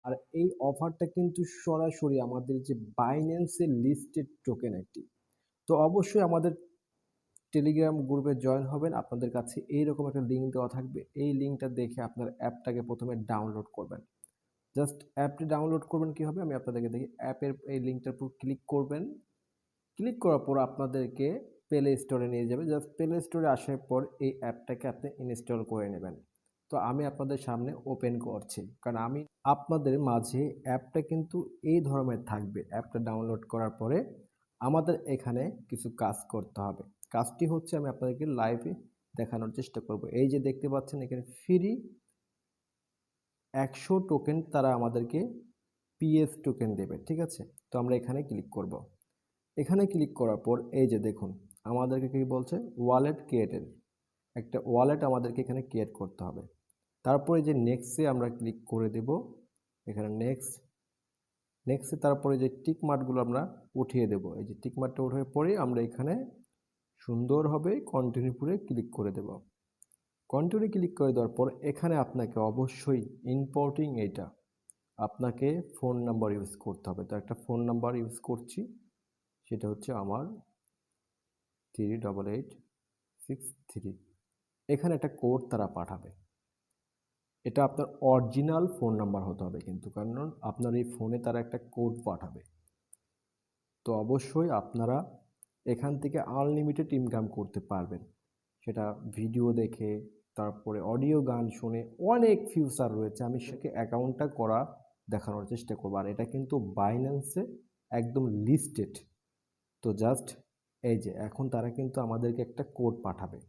আর এই অফারটা কিন্তু সরাসরি আমাদের যে বাইন্যান্সের লিস্টেড টোকেন একটি। তো অবশ্যই আমাদের টেলিগ্রাম গ্রুপে জয়েন হবেন। আপনাদের কাছে এইরকম একটা লিঙ্ক দেওয়া থাকবে। এই লিঙ্কটা দেখে আপনার অ্যাপটাকে প্রথমে ডাউনলোড করবেন। জাস্ট অ্যাপটি ডাউনলোড করবেন কীভাবে আমি আপনাদেরকে দেখি। অ্যাপের এই লিঙ্কটার উপর ক্লিক করবেন। ক্লিক করার পর আপনাদেরকে প্লে স্টোরে নিয়ে যাবে। জাস্ট প্লে স্টোরে আসার পর এই অ্যাপটাকে আপনি ইনস্টল করে নেবেন। তো আমি আপনাদের সামনে ওপেন করছি, কারণ আমি আপনাদের মাঝে অ্যাপটা কিন্তু এই ধরনের থাকবে। অ্যাপটা ডাউনলোড করার পরে আমাদের এখানে কিছু কাজ করতে হবে। কাজটি হচ্ছে আমি আপনাদেরকে লাইভে দেখানোর চেষ্টা করব। এই যে দেখতে পাচ্ছেন এখানে ফ্রি 100 টোকেন তারা আমাদেরকে পিএস টোকেন দেবে, ঠিক আছে? তো আমরা এখানে ক্লিক করব। এখানে ক্লিক করার পর এই যে দেখুন আমাদেরকে কি বলছে, ওয়ালেট ক্রিয়েটেড। একটা ওয়ালেট আমাদেরকে এখানে ক্রিয়েট করতে হবে। তারপরে যে নেক্সটে আমরা ক্লিক করে দেব। এখানে নেক্সটে তারপরে যে টিক মার্কগুলো আমরা উঠিয়ে দেব। এই যে টিক মার্কটা ওঠার পরে আমরা এখানে সুন্দরভাবে কন্টিনিউ করে ক্লিক করে দেব। কন্টিনিউ ক্লিক করে দেওয়ার পর এখানে আপনাকে অবশ্যই ইম্পোর্টিং এইটা আপনাকে ফোন নাম্বার ইউজ করতে হবে। তো একটা ফোন নাম্বার ইউজ করছি, সেটা হচ্ছে আমার 38863। এখানে একটা কোড তারা পাঠাবে। এটা আপনার অরিজিনাল ফোন নাম্বার হতে হবে কিন্তু, কারণ আপনার এই ফোনে তারা একটা কোড পাঠাবে। তো অবশ্যই আপনারা এখান থেকে আনলিমিটেড ইনকাম করতে পারবেন, সেটা ভিডিও দেখে, তারপরে অডিও গান শুনে, অনেক ফিউচার রয়েছে। আমি সেকে অ্যাকাউন্টটা করা দেখানোর চেষ্টা করবো। আর এটা কিন্তু বাইন্যান্সে একদম লিস্টেড। তো জাস্ট এই যে এখন তারা কিন্তু আমাদেরকে একটা কোড পাঠাবে,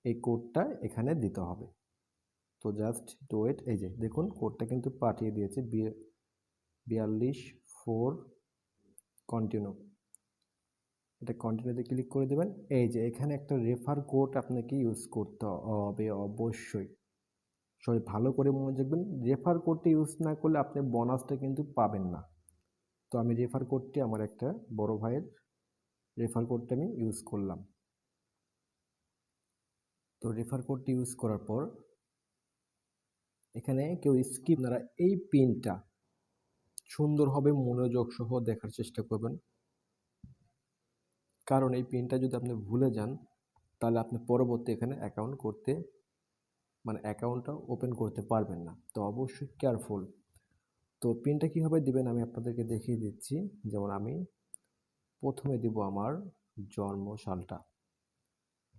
এই কোডটা এখানে দিতে হবে। তো জাস্ট টু ওয়েট। এই যে দেখুন কোডটা কিন্তু পাঠিয়ে দিয়েছে 42 4 কন্টিনিউ। এটা কন্টিনিউতে ক্লিক করে দেবেন। এই যে এখানে একটা রেফার কোড আপনাকে ইউজ করতে হবে অবশ্যই। সবাই ভালো করে মনে রাখবেন, রেফার কোডটা ইউজ না করলে আপনি বোনাসটা কিন্তু পাবেন না। তো আমি রেফার কোডটি আমার একটা বড় ভাইয়ের রেফার কোডটা আমি ইউজ করলাম। তো রেফার কোডটি ইউজ করার পর এখানে কেউ স্কিপ, আপনারা এই পিনটা সুন্দরভাবে মনোযোগ সহ দেখার চেষ্টা করবেন, কারণ এই পিনটা যদি আপনি ভুলে যান তাহলে আপনি পরবর্তী এখানে অ্যাকাউন্ট করতে অ্যাকাউন্টটা ওপেন করতে পারবেন না। তো অবশ্যই কেয়ারফুল। তো পিনটা কীভাবে দিবেন আমি আপনাদেরকে দেখিয়ে দিচ্ছি। যেমন আমি প্রথমে দিব আমার জন্ম সালটা,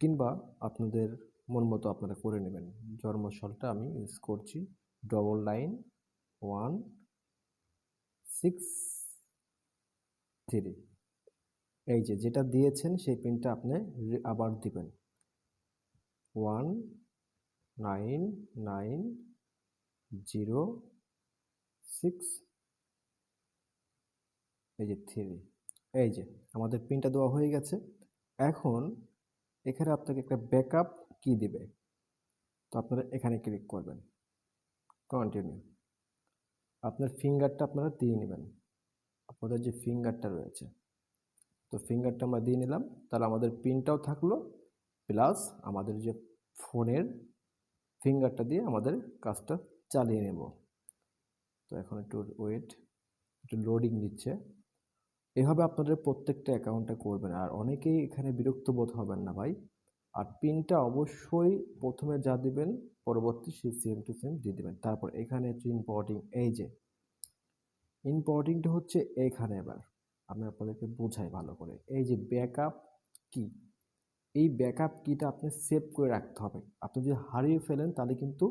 কিংবা আপনাদের মন মতো আপনারা করে নেবেন। জন্ম সালটা আমি ইউজ করছি 9916 এই যে যেটা দিয়েছেন সেই পিনটা আপনি আবার দিবেন 1990 এই যে 3। এই যে আমাদের পিনটা দেওয়া হয়ে গেছে। এখন এখানে আপনাকে একটা ব্যাকআপ কি দিবে, তো আপনারা এখানে ক্লিক করবেন, কন্টিনিউ। আপনার ফিঙ্গারটা আপনারা দিয়ে নেবেন, আপনাদের যে ফিঙ্গারটা রয়েছে। তো ফিঙ্গারটা আমরা দিয়ে নিলাম, তাহলে আমাদের পিনটাও থাকলো, প্লাস আমাদের যে ফোনের ফিঙ্গারটা দিয়ে আমাদের কাজটা চালিয়ে নেব। তো এখন একটু ওয়েট, একটু লোডিং দিচ্ছে। এভাবে আপনাদের প্রত্যেকটা অ্যাকাউন্টে করবেন। আর অনেকেই এখানে বিরক্ত বোধ হবেন না ভাই। আর পিনটা অবশ্যই প্রথমে যা দিবেন পরবর্তী সেই সেম টু সেম দিয়ে দেবেন। তারপর এখানে হচ্ছে ইম্পোর্টিং। এই যে ইম্পোর্টিংটা হচ্ছে এখানে। এবার আমি আপনাদেরকে বোঝাই ভালো করে। এই যে ব্যাকআপ কি, এই ব্যাকআপ কিটা আপনি সেভ করে রাখতে হবে। আপনি যদি হারিয়ে ফেলেন তাহলে কিন্তু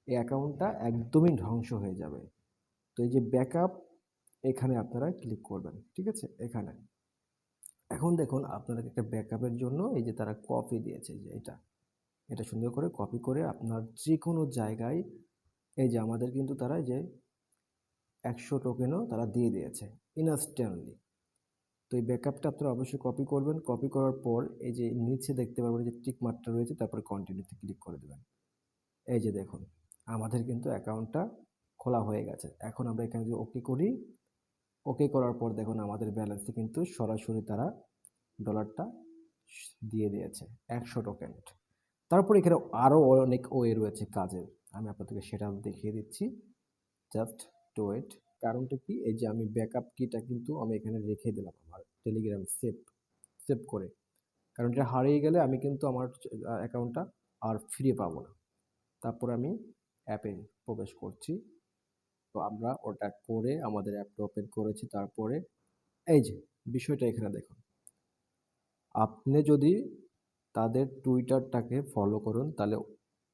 এই অ্যাকাউন্টটা একদমই ধ্বংস হয়ে যাবে। তো এই যে ব্যাকআপ, এখানে আপনারা ক্লিক করবেন, ঠিক আছে? এখানে এখন দেখুন আপনাদের একটা ব্যাকআপের জন্য এই যে তারা কপি দিয়েছে, যে এটা সুন্দর করে কপি করে আপনার যে কোনো জায়গায়, এই যে আমাদের কিন্তু তারা যে 100 টোকেনও তারা দিয়ে দিয়েছে ইনস্ট্যান্টলি। তো এই ব্যাকআপটা আপনারা অবশ্যই কপি করবেন। কপি করার পর এই যে নিচে দেখতে পারবেন যে টিক মার্কটা রয়েছে, তারপরে কন্টিনিউতে ক্লিক করে দেবেন। এই যে দেখুন আমাদের কিন্তু অ্যাকাউন্টটা খোলা হয়ে গেছে। এখন আমরা এখানে যে ওকে করি, ওকে করার পর দেখুন আমাদের ব্যালেন্সে কিন্তু সরাসরি তারা ডলারটা দিয়ে দিয়েছে 100 টোকেন। তারপর এখানে আরও অনেক ওয়ে রয়েছে কাজের, আমি আপনাদেরকে সেটা দেখিয়ে দিচ্ছি। জাস্ট একটু ওয়েট। কারণটা কি, এই যে আমি ব্যাকআপ কিটা কিন্তু আমি এখানে রেখে দিলাম আমার টেলিগ্রাম সেভ সেভ করে। কারণ এটা হারিয়ে গেলে আমি কিন্তু আমার অ্যাকাউন্টটা আর ফিরে পাবো না। তারপরে আমি অ্যাপে প্রবেশ করছি। তো আমরা ওটা করে আমাদের অ্যাপটা ওপেন করেছি। তারপরে এই যে বিষয়টা এখানে দেখুন, আপনি যদি তাদের টুইটারটাকে ফলো করুন তাহলে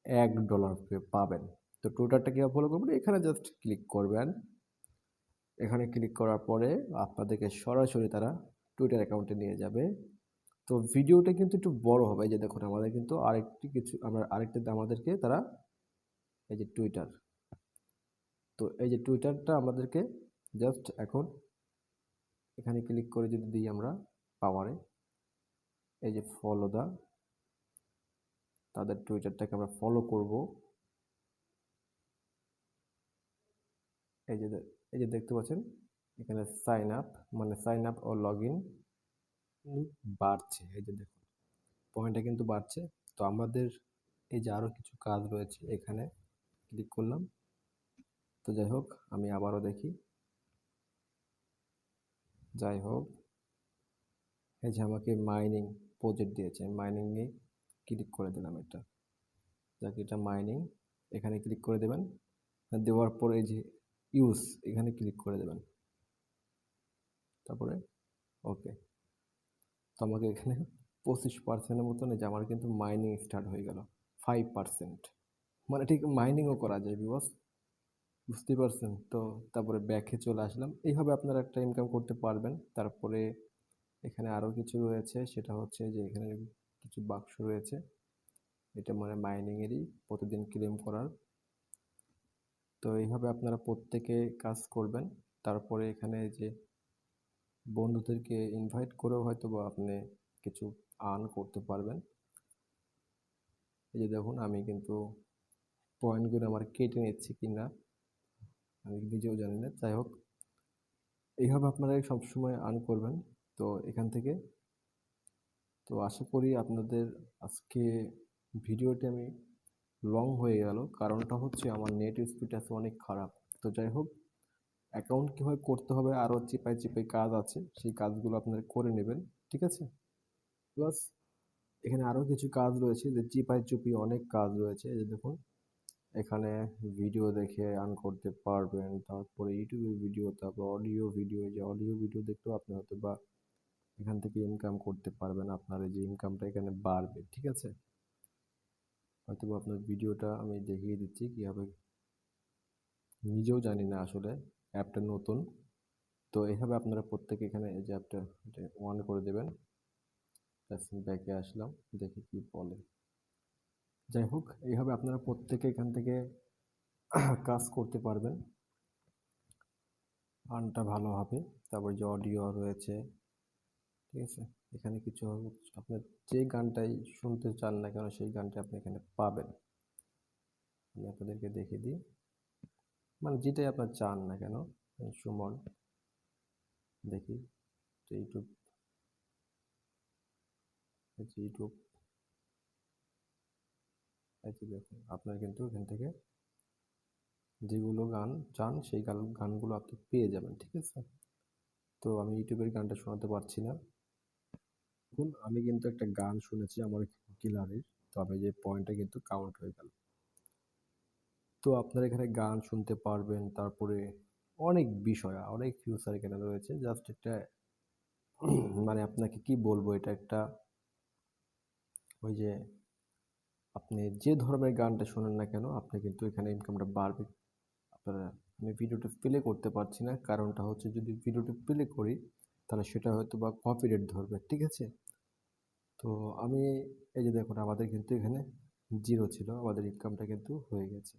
$1 পাবেন। তো টুইটারটা কীভাবে ফলো করবেন, এখানে জাস্ট ক্লিক করবেন। এখানে ক্লিক করার পরে আপনাদেরকে সরাসরি তারা টুইটার অ্যাকাউন্টে নিয়ে যাবে। তো ভিডিওটা কিন্তু একটু বড় হবে। এই যে দেখুন আমাদের কিন্তু আরেকটা আমাদেরকে তারা, এই যে টুইটার, তো এই যে টুইটারটা আমাদেরকে জাস্ট এখন এখানে ক্লিক করে যদি দিই আমরা পাওয়ারে, এই যে ফলো তাদের টুইটারটাকে আমরা ফলো করব। এই যে এই যে দেখতে পাচ্ছেন এখানে সাইন আপ, মানে সাইন আপ ও লগ ইন বাড়ছে। এই যে দেখুন পয়েন্টটা কিন্তু বাড়ছে। তো আমাদের এই যে আরও কিছু কাজ রয়েছে, এখানে ক্লিক করলাম। তো যাই হোক আমি আবারও দেখি। যাই হোক, এই যে আমাকে মাইনিং প্রজেক্ট দিয়েছে, মাইনিংয়ে ক্লিক করে দিলাম। এটা যাকে এটা মাইনিং, এখানে ক্লিক করে দেবেন। দেওয়ার পরে এই যে ইউজ, এখানে ক্লিক করে দেবেন। তারপরে ওকে। তো আমাকে এখানে 25% মতন, এই যে আমার কিন্তু মাইনিং স্টার্ট হয়ে গেল। 5%, মানে ঠিক মাইনিংও করা যায় বিকজ, বুঝতে পারছেন তো। তারপরে ব্যাকে চলে আসলাম। এইভাবে আপনারা একটা ইনকাম করতে পারবেন। তারপরে এখানে আরও কিছু রয়েছে, সেটা হচ্ছে যে এখানে কিছু বাক্স রয়েছে, এটা মানে মাইনিংয়েরই প্রতিদিন ক্লেম করার। তো এইভাবে আপনারা প্রত্যেকে কাজ করবেন। তারপরে এখানে যে বন্ধুদেরকে ইনভাইট করেও হয়তো বা আপনি কিছু আর্ন করতে পারবেন। এই যে দেখুন আমি কিন্তু পয়েন্টগুলো আমার কেটে নিচ্ছি কিনা আমি নিজেও জানি না। যাই হোক, এইভাবে আপনারা সবসময় আর্ন করবেন। তো এখান থেকে, তো আশা করি আপনাদের আজকে ভিডিওটি আমি লং হয়ে গেল, কারণটা হচ্ছে আমার নেট স্পিড আছে অনেক খারাপ। তো যাই হোক, অ্যাকাউন্ট কীভাবে করতে হবে আরও চিপাই চিপাই কাজ আছে, সেই কাজগুলো আপনারা করে নেবেন, ঠিক আছে। প্লাস এখানে আরও কিছু কাজ রয়েছে, যে চিপাই চুপি অনেক কাজ রয়েছে। এই যে দেখুন এখানে ভিডিও দেখে আর্ন করতে পারবেন। তারপরে ইউটিউবের ভিডিও, তারপর অডিও ভিডিও, যে অডিও ভিডিও দেখতেও আপনি হয়তো বা এখান থেকে ইনকাম করতে পারবেন। আপনার এই যে ইনকামটা এখানে বাড়বে, ঠিক আছে। হয়তো আপনার ভিডিওটা আমি দেখিয়ে দিচ্ছি কীভাবে, নিজেও জানি না আসলে, অ্যাপটা নতুন। তো এইভাবে আপনারা প্রত্যেকে এখানে এই যে অ্যাপটা অন করে দেবেন। ব্যাকে আসলাম, দেখি কি বলে। যাই হোক, এইভাবে আপনারা প্রত্যেকে এখান থেকে কাজ করতে পারবেন, আর্নটা ভালো হবে। তারপর যে অডিও রয়েছে, ঠিক আছে, এখানে কিছু আপনার যে গানটাই শুনতে চান না কেন সেই গানটা আপনি এখানে পাবেন। আমি আপনাদেরকে দেখিয়ে দিই, মানে যেটাই আপনার চান না কেন। সুমন, দেখি ইউটিউব, ইউটিউব, এই যে দেখুন আপনার কিন্তু এখান থেকে যেগুলো গান চান সেই গানগুলো আপনি পেয়ে যাবেন, ঠিক আছে। তো আমি ইউটিউবের গানটা শোনাতে পারছি না। দেখুন আমি কিন্তু একটা গান শুনেছি আমার কিলারের, তবে যে পয়েন্টটা কিন্তু কাউন্ট হয়ে গেল। তো আপনারা এখানে গান শুনতে পারবেন। তারপরে অনেক বিষয়, অনেক ফিউচার এখানে রয়েছে। জাস্ট একটা মানে আপনাকে কি বলবো, এটা একটা, ওই যে আপনি যে ধরনের গানটা শোনেন না কেন আপনি কিন্তু এখানে ইনকামটা বাড়বে। আপনারা, আমি ভিডিওটা প্লে করতে পারছি না, কারণটা হচ্ছে যদি ভিডিওটা প্লে করি তাহলে সেটা হয়তো বা কপিরাইট ধরবে, ঠিক আছে। তো আমি, এই যে দেখুন আমাদের কিন্তু এখানে 0 ছিল, আমাদের ইনকামটা কিন্তু হয়ে গেছে।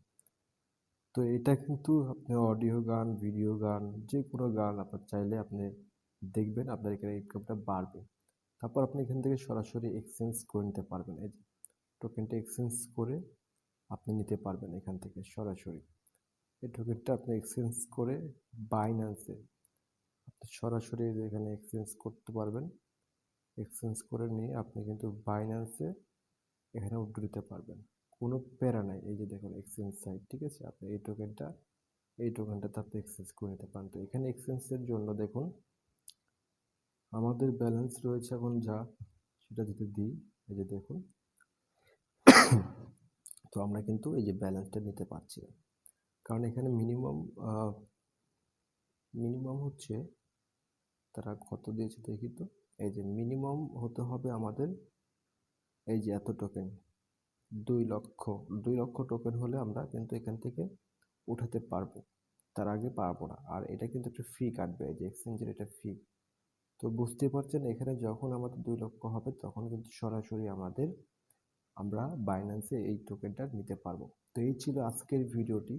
তো এটা কিন্তু আপনি অডিও গান, ভিডিও গান, যে কোনো গান আপনার চাইলে আপনি দেখবেন, আপনার এখানে ইনকামটা বাড়বে। তারপর আপনি এখান থেকে সরাসরি এক্সচেঞ্জ করে নিতে পারবেন। এই যে টোকেনটা এক্সচেঞ্জ করে আপনি নিতে পারবেন এখান থেকে সরাসরি। এই টোকেনটা আপনি এক্সচেঞ্জ করে বাইন্যান্সে আপনি সরাসরি এখানে এক্সচেঞ্জ করতে পারবেন। এক্সচেঞ্জ করে নিয়ে আপনি কিন্তু বাইন্যান্সে এখানে উইথড্র দিতে পারবেন, কোনো প্যারা নাই। এই যে দেখুন এক্সচেঞ্জ সাইট, ঠিক আছে। আপনি এই টোকেনটা এই টোকেনটাতে আপনি এক্সচেঞ্জ করে নিতে পারেন। তো এখানে এক্সচেঞ্জের জন্য দেখুন আমাদের ব্যালেন্স রয়েছে এখন যা, সেটা যদি দিই, এই যে দেখুন, তো আমরা কিন্তু এই যে ব্যালেন্সটা নিতে পারছি না, কারণ এখানে মিনিমাম হচ্ছে তারা কত দিয়েছে দেখি তো। এই যে মিনিমাম হতে হবে আমাদের এই যে এত টোকেন, 2 লক্ষ টোকেন হলে আমরা কিন্তু এখান থেকে উঠাতে পারবো, তার আগে পারবো না। আর এটা কিন্তু একটা ফি কাটবে, এই যে এক্সচেঞ্জের এটা ফি। তো বুঝতে পারছেন এখানে যখন আমাদের 2 লক্ষ হবে তখন কিন্তু সরাসরি আমরা বাইন্যান্সে এই টোকেনটা নিতে পারবো। তো এই ছিল আজকের ভিডিওটি।